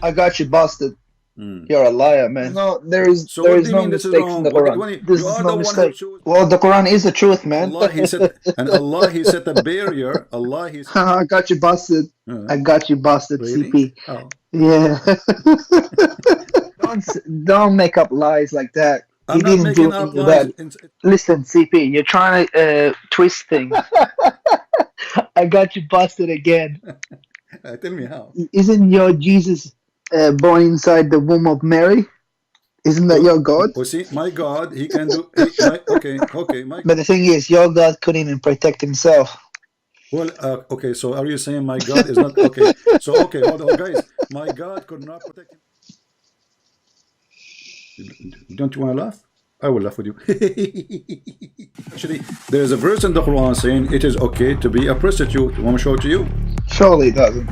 I got you busted. Hmm. You're a liar, man. No, So there what do is you no mean this is mistakes in wrong? the What Quran. when you This is are no the one who mistake. chose? Well, the Quran is the truth, man. Allah He set and Allah He set a barrier. Allah He I got you busted. uh, I got you busted, really? CP. Oh, Yeah. Don't make up lies like that. He I'm not didn't making do up any of lies. that. Listen, CP, you're trying to twist things. I got you busted again. Tell me how. Isn't your Jesus born inside the womb of Mary? Isn't that Well, your God? well, see, my God, He can do. My okay, my. But the thing is, your God couldn't even protect himself. Well, okay. So are you saying my God is not okay? So okay, hold on, guys. My God could not protect him. Don't you want to laugh? I will laugh with you. Actually, there is a verse in the Quran saying it is okay to be a prostitute. Want me to show it to you? Surely it doesn't.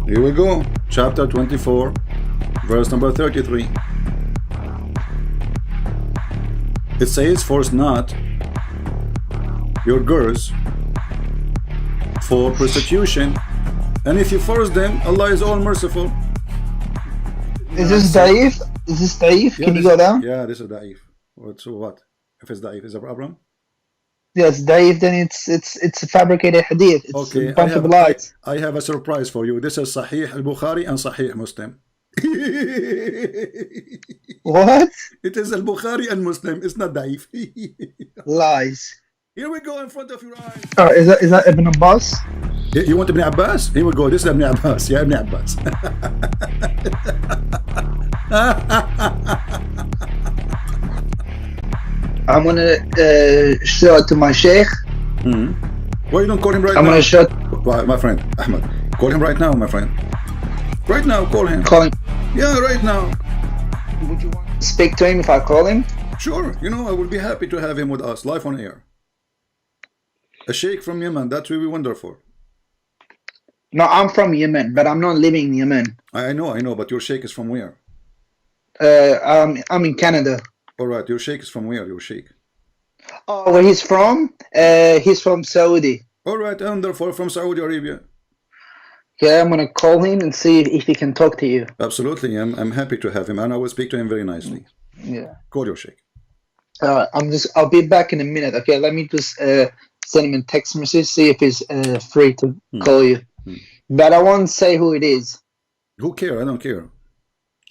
Here we go. Chapter 24, verse number 33. It says, "Force not your girls for prostitution, and if you force them, Allah is all merciful." Is this Daif? Is this Daif? Yeah, Can you go down? yeah, this is da'if. So what? If it's da'if, is a problem? Yes, Daif. Then it's a fabricated hadith. It's Okay, a bunch of lies. I have a surprise for you. This is Sahih al-Bukhari and Sahih Muslim. What? It is al-Bukhari and Muslim. It's not da'if. Lies. Here we go in front of your eyes. Is that Ibn Abbas? You want Ibn Abbas? Here we go. This is Ibn Abbas. Yeah, Ibn Abbas. I'm gonna show it to my sheikh. Why you don't call him right I'm now? gonna show. My friend Ahmed, call him right now, my friend. Right now, call him. Call him. Yeah, right now. Would you want to speak to him if I call him? Sure. You know, I will be happy to have him with us live on air. A sheikh from Yemen. That will be wonderful. No, I'm from Yemen, but I'm not living in Yemen. I know, but your sheikh is from where? I'm in Canada. All right, your sheikh is from where? Your sheikh. Oh, where he's from? He's from Saudi. All right, and therefore from Saudi Arabia. Yeah, I'm gonna call him and see if he can talk to you. Absolutely, I'm happy to have him, and I will speak to him very nicely. Yeah. Call your sheikh. I'll be back in a minute. Okay, let me just send him a text message, see if he's free to call you. But I won't say who it is. Who care? I don't care.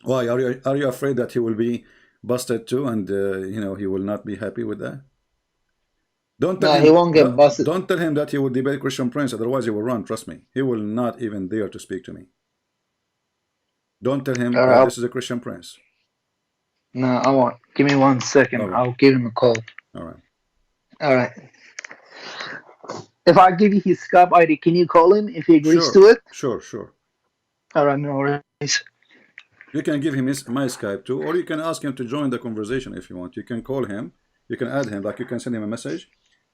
Why are you afraid that he will be busted too, and you know, he will not be happy with that? Don't tell him, he won't get busted. Don't tell him that he will debate Christian Prince, otherwise he will run. Trust me, he will not even dare to speak to me. Don't tell him that this is a Christian Prince. No, I won't. Give me 1 second. Right. I'll give him a call. All right. All right. If I give you his Skype ID, can you call him if he agrees to it? Sure. All right, no worries. You can give him my Skype too, or you can ask him to join the conversation if you want. You can call him. You can add him. Like you can send him a message,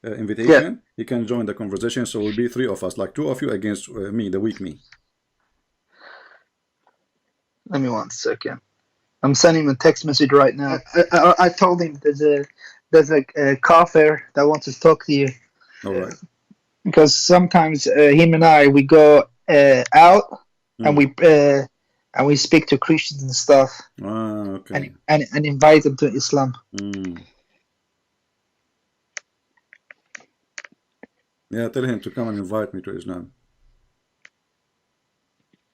invitation. Yeah. He can join the conversation. So we'll be 3 of us, like 2 of you against me, the weak me. Let me 1 second. I'm sending him a text message right now. I told him there's a kafir that wants to talk to you. All right. Because sometimes him and I, we go out and we speak to Christians and stuff. Ah, okay. And invite them to Islam. Yeah, tell him to come and invite me to Islam.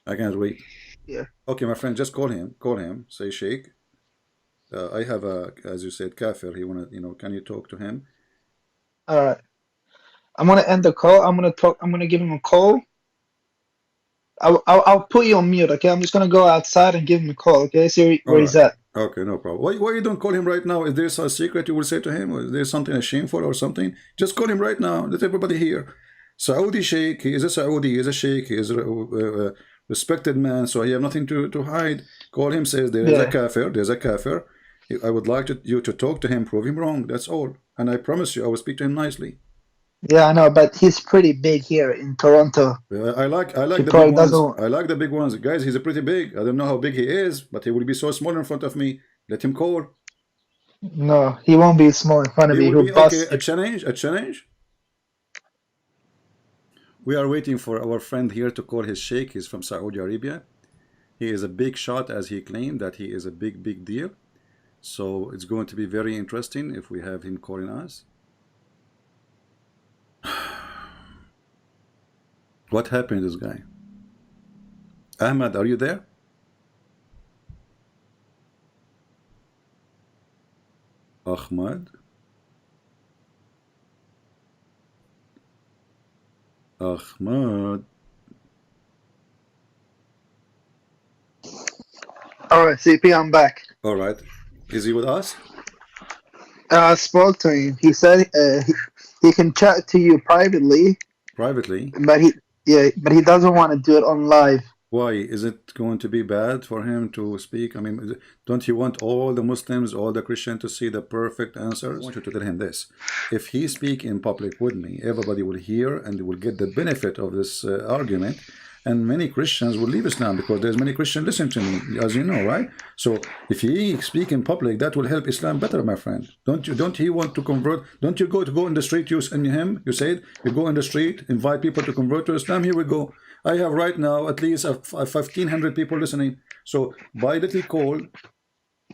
I can't wait. Yeah. Okay, my friend, just call him. Call him. Say, Sheikh, I have a, as you said, kafir. He wanna, you know, can you talk to him? All right. I'm gonna end the call. I'm gonna give him a call. I'll put you on mute. Okay. I'm just gonna go outside and give him a call. Okay. See where he's at. Okay, no problem. Why you don't call him right now? Is there a secret you will say to him? Or is there something shameful or something? Just call him right now. Let everybody hear. Saudi Sheikh. He is a Saudi. He is a Sheikh. He is a respected man. So he have nothing to hide. Call him. Says there is a kafir. There's a kafir. I would like you to talk to him. Prove him wrong. That's all. And I promise you, I will speak to him nicely. Yeah, I know, but he's pretty big here in Toronto. I like the big ones. I like the big ones, guys. He's pretty big. I don't know how big he is, but he will be so small in front of me. Let him call. No, he won't be small in front of me. Okay, a challenge. we are waiting for our friend here to call his sheikh. He's from Saudi Arabia. He is a big shot, as he claimed that he is a big deal. So it's going to be very interesting if we have him calling us. What happened to this guy? Ahmed, are you there? Ahmed? Ahmed? All right, CP, I'm back. All right. Is he with us? I spoke to him. He said he can chat to you privately, Privately? but he doesn't want to do it on live. Why? Is it going to be bad for him to speak? I mean, don't you want all the Muslims, all the Christians to see the perfect answers? I want you to tell him this. If he speak in public with me, everybody will hear and will get the benefit of this argument. And many Christians will leave Islam because there's many Christians listen to me, as you know, right? So if he speak in public, that will help Islam better, my friend. Don't he want to convert? Don't you go in the street, you said, you go in the street, invite people to convert to Islam. Here we go. I have right now at least 1,500 people listening. So by little call,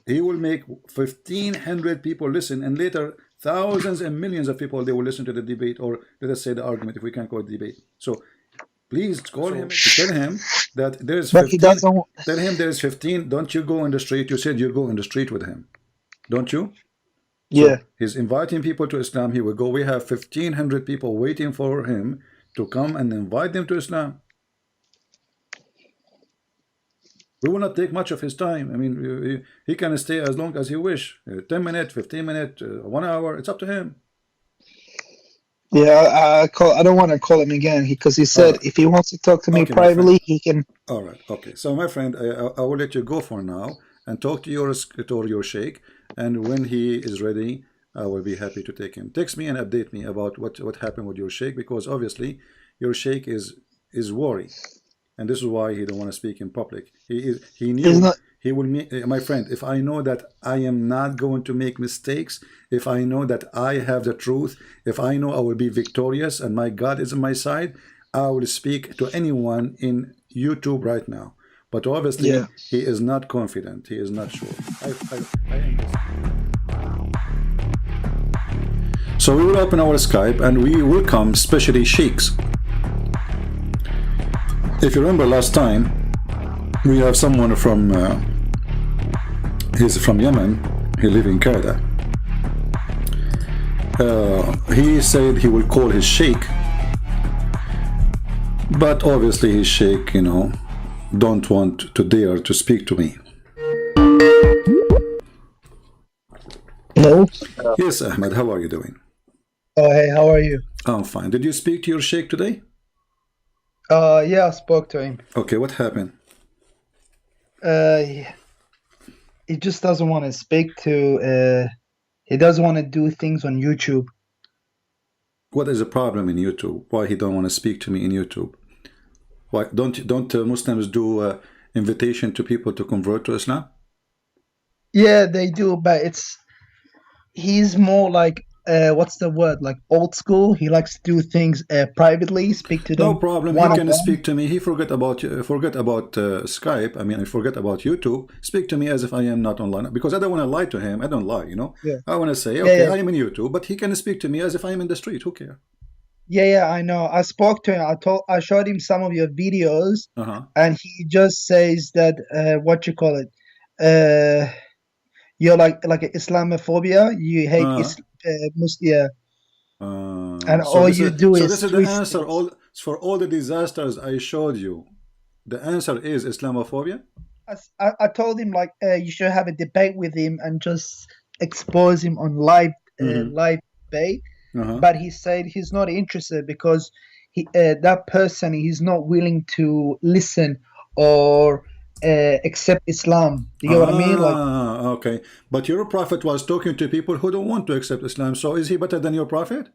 he will make 1,500 people listen, and later thousands and millions of people, they will listen to the debate, or let us say the argument, if we can call it debate. So please call him, tell him that there's 15. Tell him there's 15. Don't you go in the street. You said you go in the street with him, don't you? Yeah. So he's inviting people to Islam. Here we go. We have 1,500 people waiting for him to come and invite them to Islam. We will not take much of his time. I mean, he can stay as long as he wish. 10 minutes, 15 minutes, 1 hour. It's up to him. Yeah, I don't want to call him again because he said if he wants to talk to me privately, he can. All right. Okay. So, my friend, I will let you go for now and talk to your sheikh. And when he is ready, I will be happy to take him. Text me and update me about what happened with your sheikh, because obviously your sheikh is worried. And this is why he don't want to speak in public. He knew he will make, my friend, if I know that I am not going to make mistakes, if I know that I have the truth, if I know I will be victorious and my God is on my side, I will speak to anyone in YouTube right now. But obviously he is not confident. He is not sure. I understand. So we will open our Skype and we welcome especially sheikhs. If you remember last time, we have someone from, he's from Yemen, he lives in Canada. He said he will call his sheikh, but obviously his sheikh, don't want to dare to speak to me. Hello? Yes, Ahmed, how are you doing? Oh, hey, how are you? I'm fine. Did you speak to your sheikh today? Yeah, I spoke to him. Okay, what happened? He just doesn't want to speak to, he doesn't want to do things on YouTube. What is the problem in YouTube? Why he don't want to speak to me in YouTube? Why don't Muslims do invitation to people to convert to Islam? Yeah, they do, but he's more like, what's the word, like old school. He likes to do things privately, speak to them. No problem. He can speak to me. He forget about Skype. I mean, I forget about YouTube. Speak to me as if I am not online, because I don't want to lie to him. I don't lie, Yeah. I want to say, okay, I am in YouTube, but he can speak to me as if I am in the street. Who cares? Yeah, I know. I spoke to him. I showed him some of your videos, and he just says that what you call it, you're like Islamophobia. You hate Muslim. And so all you do is. So this is the answer. For all the disasters I showed you, the answer is Islamophobia. I told him you should have a debate with him and just expose him on live debate. But he said he's not interested because that person he's not willing to listen or accept Islam. You get what I mean? Okay. But your prophet was talking to people who don't want to accept Islam. So is he better than your prophet?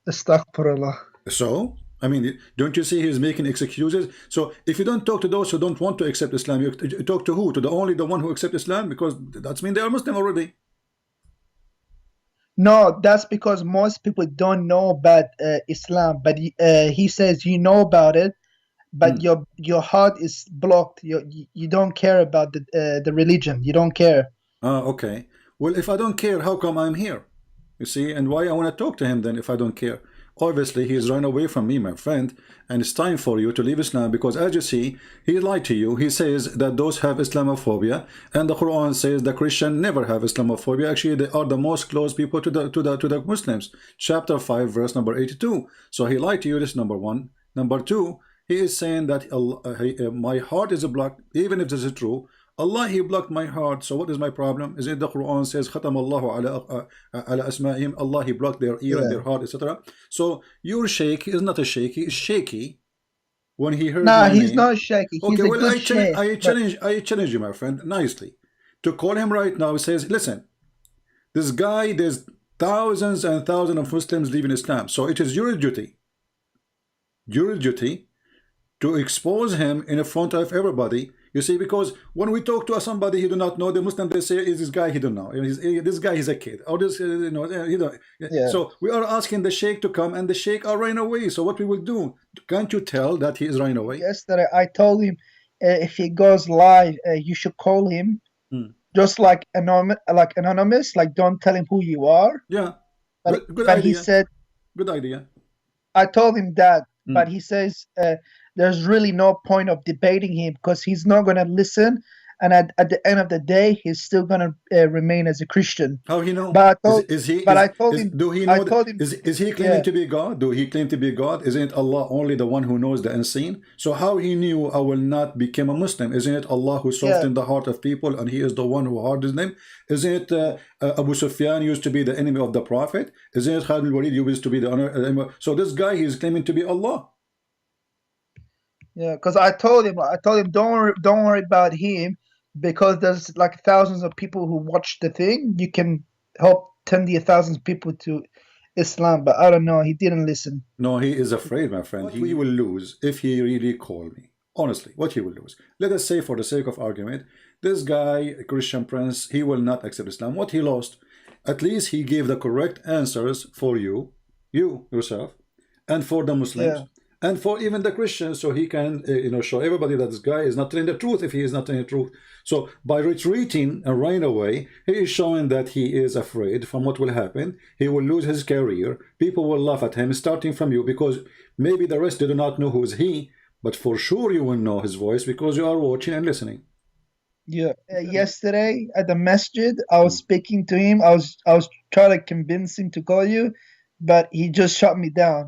Astaghfirullah. So, I mean, don't you see he's making excuses? So if you don't talk to those who don't want to accept Islam, you talk to who? To the one who accepts Islam? Because that's mean they are Muslim already. No, that's because most people don't know about Islam. But he says you know about it, but Hmm. your heart is blocked. You don't care about the religion. You don't care. Ah, okay. Well, if I don't care, how come I'm here? You see, and why I want to talk to him then if I don't care? Obviously, he's run away from me, my friend, and it's time for you to leave Islam because, as you see, he lied to you. He says that those have Islamophobia, and the Quran says the Christian never have Islamophobia. Actually, they are the most close people to the Muslims. Chapter 5, verse number 82. So he lied to you. This is number one. Number two, he is saying that my heart is blocked, even if this is true. Allah, he blocked my heart. So what is my problem? Is it the Quran says ختم الله على أسمائهم, Allah, he blocked their ear and Yeah. their heart, etc. So your sheikh is not a sheikh, he is shaky when he heard Nah, my he's name. not shaky. Okay, He's a well, good sheikh. But I challenge you, my friend, nicely, to call him right now. He says, listen, this guy, there's thousands and thousands of Muslims leaving Islam. So it is your duty to expose him in front of everybody. You see, because when we talk to somebody he do not know, the Muslim, they say, is this guy he don't know. This guy is a kid. Or this, he don't. yeah. So we are asking the sheikh to come, and the sheikh are running away. So what we will do? Can't you tell that he is running away? Yesterday I told him if he goes live, you should call him Hmm. just like anonymous. Like don't tell him who you are. Yeah, But good but he idea. said Good idea. I told him that, Hmm. but he says there's really no point of debating him because he's not going to listen, and at the end of the day, he's still going to remain as a Christian. How he know? But I Is told, is he but I told is him, do he I know? told him, Is he claiming yeah, to be God? Do he claim to be God? Isn't Allah only the one who knows the unseen? So how he knew I will not become a Muslim? Isn't it Allah who yeah, softened the heart of people, and He is the one who hardened them? Isn't it Abu Sufyan used to be the enemy of the Prophet? Isn't it Khalid al-Walid used to be the honor? So this guy, he is claiming to be Allah. yeah. Because I told him, don't worry about him, because there's like thousands of people who watch the thing. You can help 10,000 people to Islam, but I don't know. He didn't listen. No, he is afraid, my friend. What he will lose if he really call me. Honestly, what he will lose. Let us say, for the sake of argument, this guy, Christian Prince, he will not accept Islam. What he lost? At least he gave the correct answers for you yourself, and for the Muslims, Yeah, and for even the Christians, so he can, show everybody that this guy is not telling the truth if he is not telling the truth. So by retreating and running away, he is showing that he is afraid from what will happen. He will lose his career. People will laugh at him, starting from you, because maybe the rest do not know who is he, but for sure you will know his voice because you are watching and listening. yeah. Yesterday at the masjid, I was Mm. speaking to him. I was trying to convince him to call you, but he just shut me down,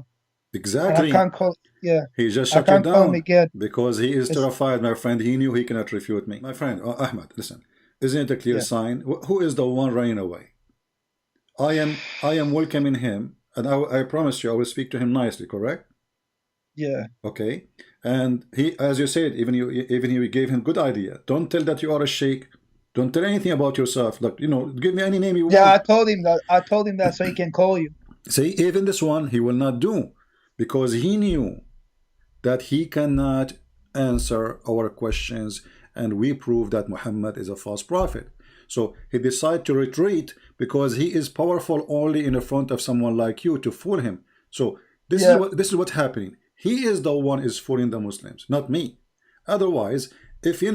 and I Exactly. can't call. Yeah, He just I shut you can't call him down again. because he is It's terrified, my friend. He knew he cannot refute me. My friend, Ahmed, listen. Isn't it a clear yeah, sign? Who is the one running away? I am welcoming him, and I promise you I will speak to him nicely, correct? yeah, Okay. And he, as you said, even you gave him good idea. Don't tell that you are a sheikh. Don't tell anything about yourself. Like, give me any name you yeah. want. I told him that so he can call you. See, even this one he will not do because he knew that he cannot answer our questions, and we prove that Muhammad is a false prophet. So he decided to retreat because he is powerful only in the front of someone like you to fool him. So Yeah, this is what's happening. He is the one is fooling the Muslims, not me. Otherwise, if you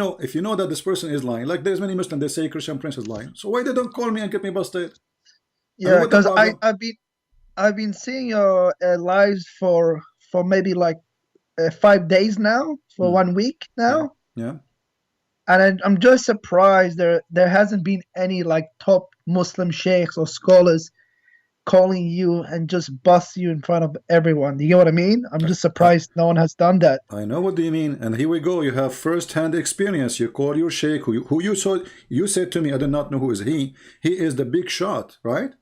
know that this person is lying, like there's many Muslims, they say Christian Prince is lying. So why they don't call me and get me busted? And yeah. what the Because problem? I've been seeing your lives for maybe like 5 days now, for Hmm. 1 week Yeah, now, yeah. and I'm just surprised there hasn't been any like top Muslim sheikhs or scholars calling you and just bust you in front of everyone. Do you get what I mean? I'm just I, surprised no one has done that. I know what do you mean, and here we go. You have first-hand experience. You call your sheikh, who you saw. You said to me, I do not know who is he. He is the big shot, right?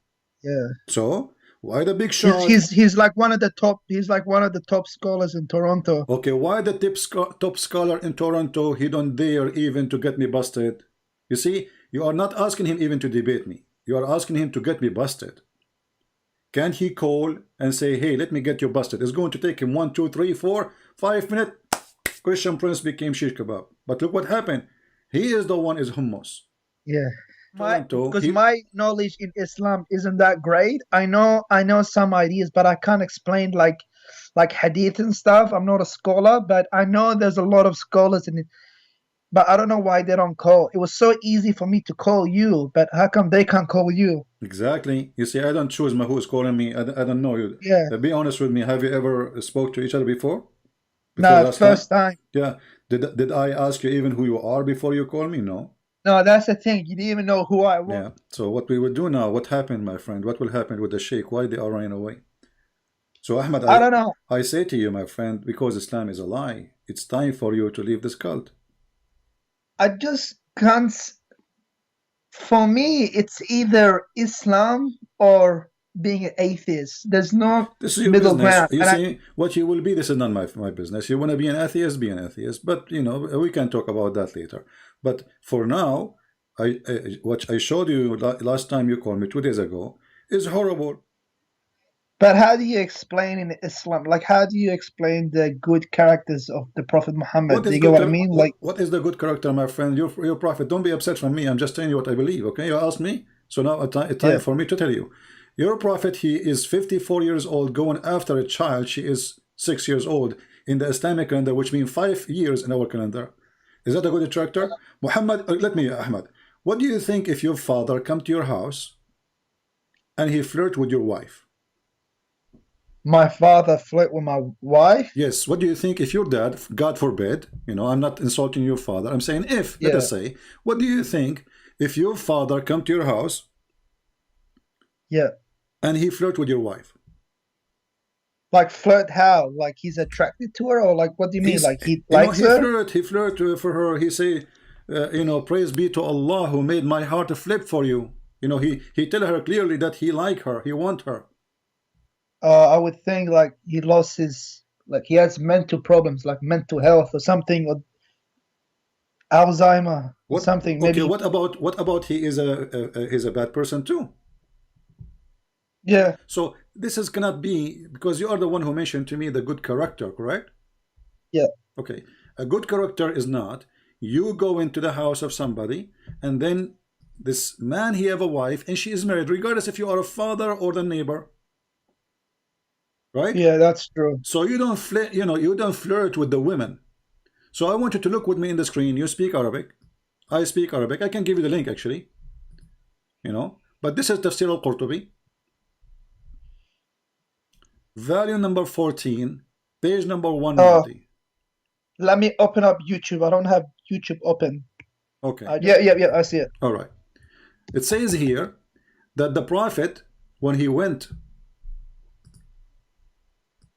Yeah. So why the big He's shot? he's he's like one of the top. He's like one of the top scholars in Toronto. Okay, why the top scholar in Toronto? He don't dare even to get me busted. You see, you are not asking him even to debate me. You are asking him to get me busted. Can't he call and say, hey, let me get you busted? It's going to take him 1, 2, 3, 4, 5 minutes. Christian Prince became shish kebab. But look what happened. He is the one is hummus. Yeah. My Toronto. because my knowledge in Islam isn't that great. I know some ideas, but I can't explain like hadith and stuff. I'm not a scholar, but I know there's a lot of scholars in it. But I don't know why they don't call. It was so easy for me to call you, but how come they can't call you? Exactly. You see, I don't choose my who's calling me. I don't know you. Yeah. Be honest with me. Have you ever spoke to each other before? Before No, last time? first time. Yeah. Did I ask you even who you are before you call me? No. No, that's the thing. You didn't even know who I was. Yeah. So what we will do now? What happened, my friend? What will happen with the sheikh? Why they are running away? So Ahmed, I don't know. I say to you, my friend, because Islam is a lie. It's time for you to leave this cult. I just can't. For me, it's either Islam or being an atheist. There's no This is your middle business. ground. You And I, see, what you will be, this is not my business. You want to be an atheist, be an atheist. But, you know, we can talk about that later. But for now, what I showed you last time you called me 2 days ago is horrible. but how do you explain in Islam? Like, how do you explain the good characters of the Prophet Muhammad? What Do is you get good? what I mean? Like, What is the good character, my friend? Your prophet. Don't be upset from me. I'm just telling you what I believe. Okay, you asked me, so now it's time yeah, for me to tell you. Your prophet, he is 54 years old, going after a child. She is 6 years old in the Islamic calendar, which means 5 years in our calendar. Is that a good character? Muhammad, let me, Ahmed. What do you think if your father come to your house and he flirt with your wife? my father flirt with my wife. Yes. What do you think if your dad, God forbid, you know, I'm not insulting your father. I'm saying if, let Yeah, us say, what do you think if your father come to your house yeah. and he flirt with your wife? Like flirt how? Like he's attracted to her, or like what do you mean? He's, Like he you know, likes her? he flirt for her. He say, you know, praise be to Allah who made my heart flip for you. You know, he tell her clearly that he like her, he want her. I would think like he lost his like he has mental problems, like mental health or something, or Alzheimer or What? something. Okay. Maybe. What about he is he's a bad person too? Yeah, So this is cannot be because you are the one who mentioned to me the good character, correct? yeah, Okay. A good character is not you go into the house of somebody and then this man he have a wife and she is married, regardless if you are a father or the neighbor, right? yeah. That's true. So you don't flirt, you know, you don't flirt with the women. So I want you to look with me in the screen. You speak Arabic. I speak Arabic. I can give you the link actually, you know. But this is Tafsir al-Qurtubi, volume number 14, page number Oh, 190. let me open up YouTube. I don't have YouTube open. Okay. Yeah, yeah, yeah. I see it. All right. It says here that the Prophet, when he went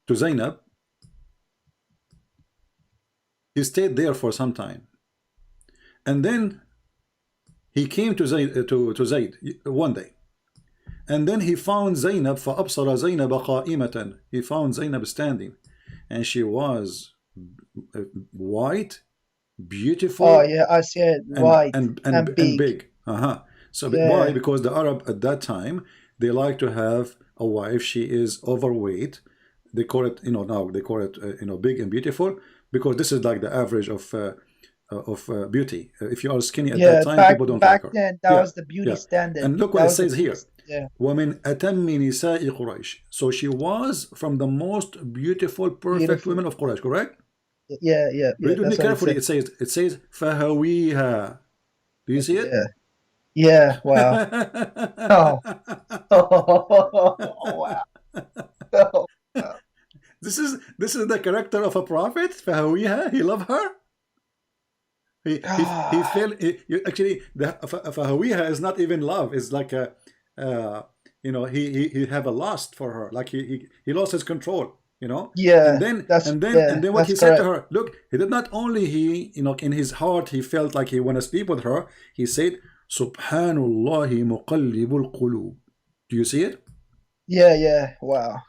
to Zainab, he stayed there for some time. And then he came to Zayd one day. And then he found Zainab, فَأَبْصَرَ زَيْنَبَ قَائِمَةً. He found Zainab standing. And she was white, Oh, beautiful, yeah, I see it. and White and and and, and big. big. So why? Yeah, Because the Arab at that time, they like to have a wife. She is overweight. They call it, you know, now they call it, you know, big and beautiful, because this is like the average of beauty. If you are skinny at that yeah. time, Back people don't like back her. then, that Yeah, was the beauty yeah. standard. And look what That it was the says beauty. here. Yeah, وَمِنْ أَتَمِّ نِسَاءِ قُرَيْشٍ. So she was from the most beautiful, perfect beautiful. women of Quraysh, correct? Yeah, yeah, yeah. Read with me That's what it carefully. said. It says فَهَوِيهَا. Do you see it? Yeah, yeah. Wow. Oh, oh, wow. Oh, wow. This is the character of a prophet. فهويها, he loved her. He Ah, felt actually the فهويها is not even love. It's like a you know, he have a lust for her. Like he lost his control. You know, and yeah. then That's yeah. what That's he said to correct. her. Look, he did not only you know, in his heart he felt like he want to sleep with her. He said, "Subhanallah muqallibul qulub." Do you see it? Yeah, yeah. Wow.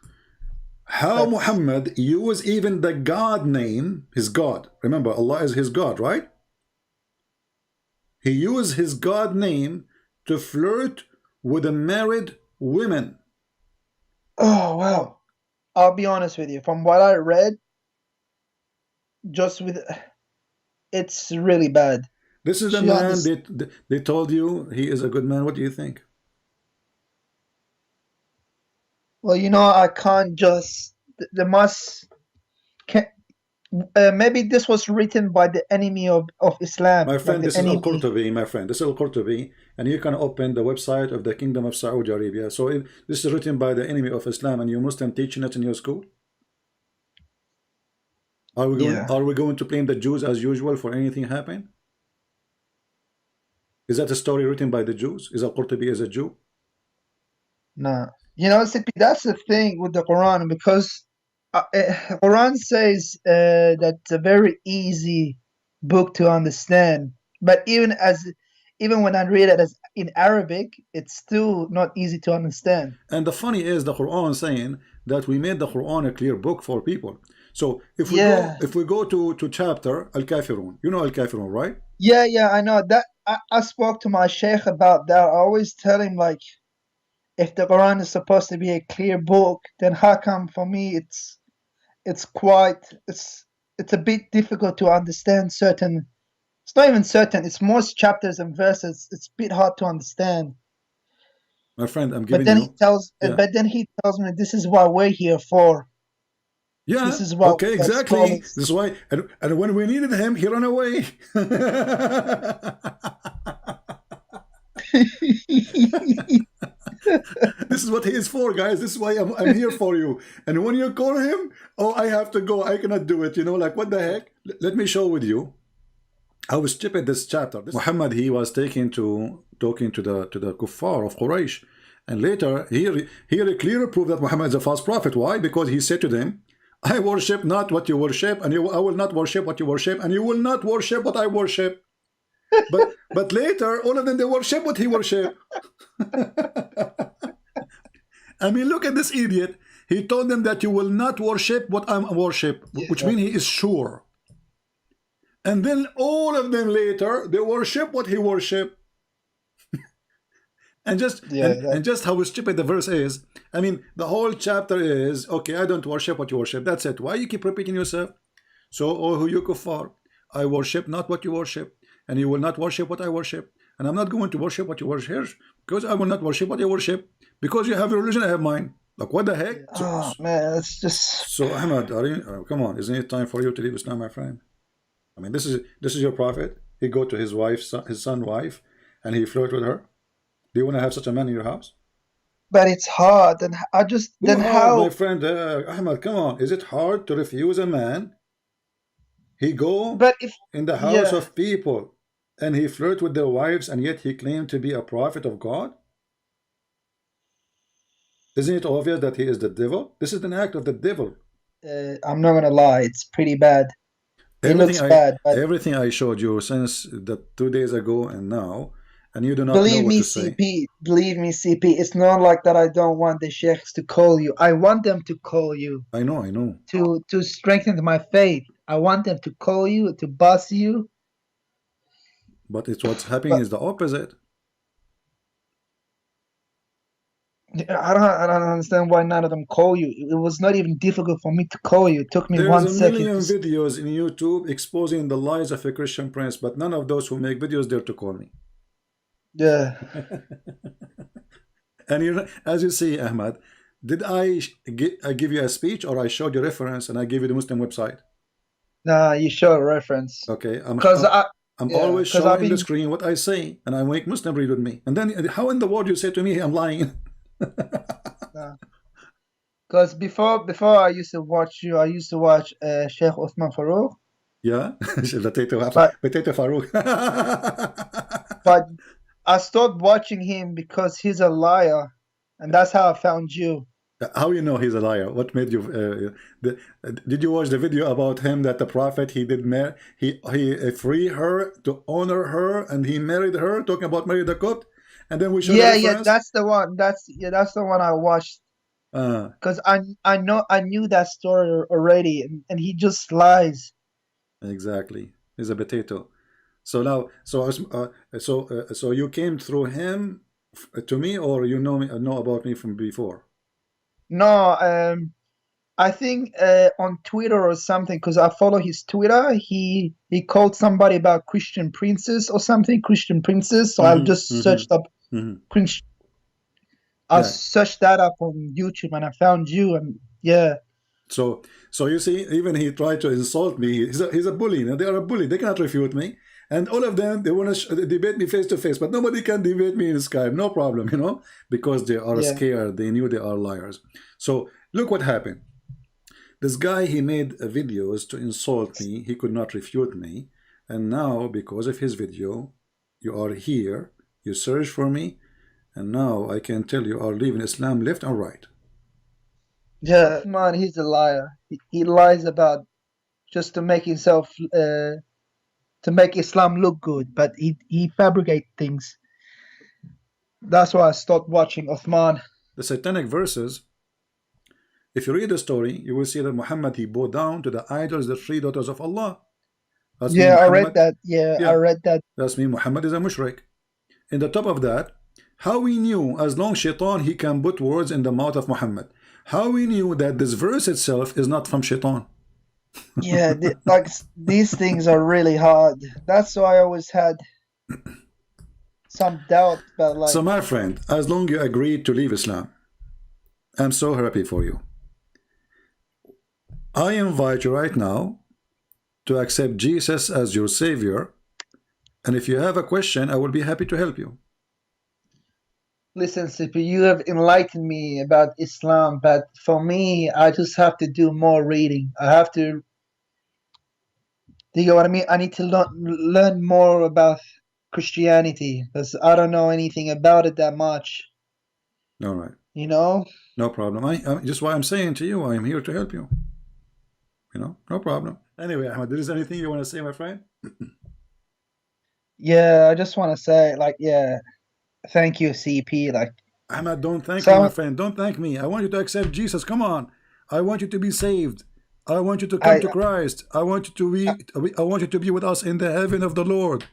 How That's Muhammad used even the God name, his God. Remember, Allah is his God, right? He used his God name to flirt with a married women. oh wow. I'll be honest with you. From what I read, just with it's really bad. This is the She man understands. they told you he is a good man. What do you think? Well, I can't just. There must. Can, maybe this was written by the enemy of Islam, My like friend, the this is enemy. Al-Qurtubi, my friend. This is Al-Qurtubi, and you can open the website of the Kingdom of Saudi Arabia. So this is written by the enemy of Islam, and you Muslim teaching it in your school. Yeah. Are we going to blame the Jews as usual for anything happen? Is that a story written by the Jews? Is Al-Qurtubi as a Jew? No. Sippy, that's the thing with the Quran because Quran says that it's a very easy book to understand, but even when I read it as in Arabic, it's still not easy to understand. And the funny is the Quran saying that we made the Quran a clear book for people. So Yeah. if we go to chapter Al-Kafirun, you know Al-Kafirun, right? Yeah, I know that. I spoke to my sheikh about that. I always tell him like, if the Quran is supposed to be a clear book, then how come for me it's quite it's a bit difficult to understand certain. It's not even certain. It's most chapters and verses. It's a bit hard to understand. My friend, I'm But giving then he you, tells, yeah. but then he tells me this is what we're here for. Yeah, This is what okay, we as exactly. scholars. This is why, and when we needed him, he ran away. This is what he is for, guys. This is why I'm here for you. And when you call him, oh, I have to go. I cannot do it. Like what the heck? Let me show with you how stupid this chapter. Muhammad, he was taken to talking to the kuffar of Quraysh, and later he clearly proved that Muhammad is a false prophet. Why? Because he said to them, I worship not what you worship, and I will not worship what you worship, and you will not worship what I worship. But later, all of them, they worship what he worship. I mean, look at this idiot. He told them that you will not worship what I worship, which Yeah. means he is sure. And then all of them later, they worship what he worship. And Yeah. just how stupid the verse is. I mean, the whole chapter is, okay, I don't worship what you worship. That's it. Why you keep repeating yourself? So, oh, who you kuffar, I worship not what you worship, and you will not worship what I worship. And I'm not going to worship what you worship because I will not worship what you worship. Because you have your religion, I have mine. Like, what the heck? Oh man, it's just. So Ahmed, come on, isn't it time for you to leave Islam, my friend? I mean, this is your prophet. He go to his wife, his son, wife, and he flirt with her. Do you want to have such a man in your house? But it's hard, and I just Too then hard, my how. friend. Ahmed, come on. Is it hard to refuse a man? He go But if in the house yeah, of people and he flirt with their wives, and yet he claimed to be a prophet of God? Isn't it obvious that he is the devil? This is an act of the devil. I'm not gonna lie, it's pretty bad. It Everything looks I bad, but everything I showed you since the 2 days ago and now, and you do not know believe what me, to say. CP, believe me, CP, it's not like that I don't want the sheikhs to call you. I want them to call you I know, I know. to strengthen my faith. I want them to call you, to boss you. But it's what's happening But is the opposite. I don't understand why none of them call you. It was not even difficult for me to call you. It took me There's one a second million to. videos in YouTube exposing the lies of a Christian prince, but none of those who make videos dare to call me. Yeah. And as you see, Ahmad, did I give you a speech, or I showed you reference and I give you the Muslim website? Nah, you show a reference. Okay, Cause I I'm yeah, always cause I've showing in the been screen what I say, and I make Muslim read with me. And then how in the world you say to me I'm lying? cause before I used to watch you, I used to watch Sheikh Osman Farouk, Yeah, but potato Farouk. but I stopped watching him because he's a liar, and that's how I found you. How you know he's a liar? What made you? Did you watch the video about him that the prophet he did he free her to honor her and he married her? Talking about Mary the Copt, and then we show the Yeah, reference. that's the one. That's the one I watched. Uh, Because I knew that story already, and he just lies. exactly. He's a potato. So now, so you came through him to me, or you know about me from before? No, I think on Twitter or something, because I follow his Twitter. He called somebody about Christian princess or something, Christian princess. So I just searched up Christian. I Yeah. searched that up on YouTube and I found you, and yeah. So you see, even he tried to insult me. He's a bully. You know, they are a bully. They cannot refute me. And all of them, they want to debate me face to face, but nobody can debate me in Skype. No problem, you know, because they are Yeah. scared. They knew they are liars. So look what happened. This guy, he made videos to insult me. He could not refute me. And now, because of his video, you are here. You search for me. And now I can tell you are leaving Islam left and right. Yeah, man, he's a liar. He lies about just to make himself to make Islam look good, but he fabricates things. That's why I stopped watching Uthman. The satanic verses, if you read the story, you will see that Muhammad, he bowed down to the idols, the three daughters of Allah. That's Yeah, I read Muhammad, that. Yeah, I yeah, read that. that's mean Muhammad is a mushrik. In the top of that, how we knew, as long shaitan, he can put words in the mouth of Muhammad. How we knew that this verse itself is not from shaitan. Yeah, like these things are really hard. That's why I always had some doubt about like. So my friend, as long you agreed to leave Islam, I'm so happy for you. I invite you right now to accept Jesus as your savior, and if you have a question, I will be happy to help you. Listen, Sippy, you have enlightened me about Islam, but for me, I just have to do more reading. I have to. Do you know what I mean? I need to learn more about Christianity because I don't know anything about it that much. All right. You know? No problem. I just what I'm saying to you, I am here to help you. You know, no problem. Anyway, Ahmed, there is anything you want to say, my friend? Yeah, I just want to say, like, yeah, thank you, CP. Like, Ahmed, don't thank me, my friend. Don't thank me. I want you to accept Jesus. Come on. I want you to be saved. I want you to come to Christ. I want you to be. I want you to be with us in the heaven of the Lord.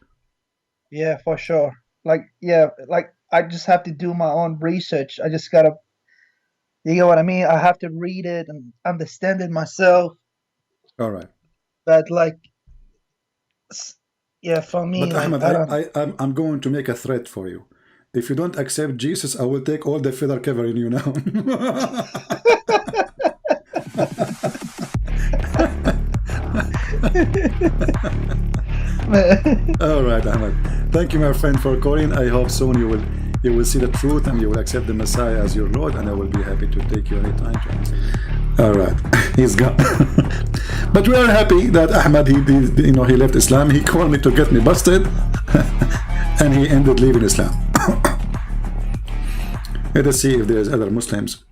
Yeah, for sure. Like, yeah, like I just have to do my own research. I just gotta. You know what I mean? I have to read it and understand it myself. All right. But like, yeah, for me, but like, Ahmed, I'm going to make a threat for you. If you don't accept Jesus, I will take all the feather covering you now. All right, Ahmed. Thank you, my friend, for calling. I hope soon you will see the truth and you will accept the Messiah as your Lord, and I will be happy to take you anytime to answer. All right, he's gone. But we are happy that Ahmed, he left Islam. He called me to get me busted, and he ended leaving Islam. Let us see if there's other Muslims